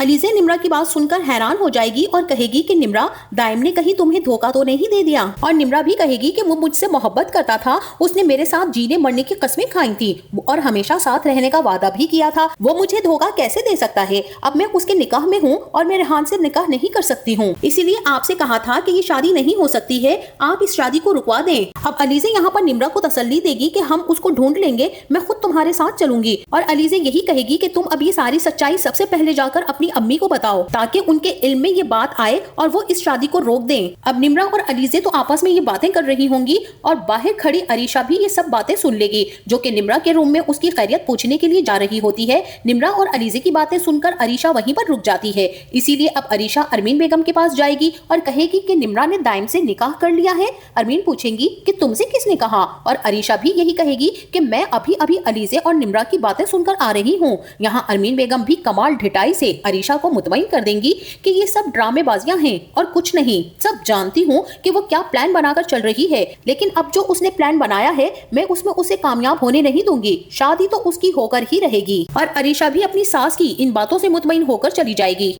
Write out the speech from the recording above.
अलीज़े निम्रा की बात सुनकर हैरान हो जाएगी और कहेगी कि निम्रा, दाइम ने कहीं तुम्हें धोखा तो नहीं दे दिया। और निम्रा भी कहेगी कि वो मुझसे मोहब्बत करता था, उसने मेरे साथ जीने मरने की कस्में खाई थी और हमेशा साथ रहने का वादा भी किया था। वो मुझे धोखा कैसे दे सकता है? अब मैं उसके निकाह में हूँ और मैं रेहान से निकाह नहीं कर सकती हूँ, इसीलिए आपसे कहा था कि ये शादी नहीं हो सकती है, आप इस शादी को रुकवा दें। अब अलीज़े यहाँ पर निम्रा को तसल्ली देगी कि हम उसको ढूंढ लेंगे, मैं खुद तुम्हारे साथ चलूंगी। और अलीज़े यही कहेगी कि तुम अब ये सारी सच्चाई सबसे पहले जाकर अपनी अम्मी को बताओ ताकि उनके इल्म में ये बात आए और वो इस शादी को रोक दें। अब निम्रा और अलीज़े तो आपस में ये बातें कर रही होंगी और बाहर खड़ी अरीशा भी ये सब बातें सुन लेगी, जो कि निम्रा के रूम में उसकी खैरियत पूछने के लिए जा रही होती है। निम्रा और अलीज़े की बातें सुनकर अरीशा वहीं पर रुक जाती है, इसीलिए अब अरीशा अरमीन बेगम के पास जाएगी और कहेगी कि निम्रा ने दाइम से निकाह कर लिया है। अरमीन पूछेंगी कि तुमसे किसने कहा, और अरीशा भी यही कहेगी कि मैं अभी अभी अलीज़े और निम्रा की बातें सुनकर आ रही हूँ। यहाँ अरमीन बेगम भी कमाल ढिठाई से अरीशा को मुतमईन कर देंगी कि ये सब ड्रामेबाजियां हैं और कुछ नहीं, सब जानती हूँ कि वो क्या प्लान बनाकर चल रही है, लेकिन अब जो उसने प्लान बनाया है मैं उसमें उसे कामयाब होने नहीं दूंगी, शादी तो उसकी होकर ही रहेगी। और अरीशा भी अपनी सास की इन बातों से मुतमईन होकर चली जाएगी।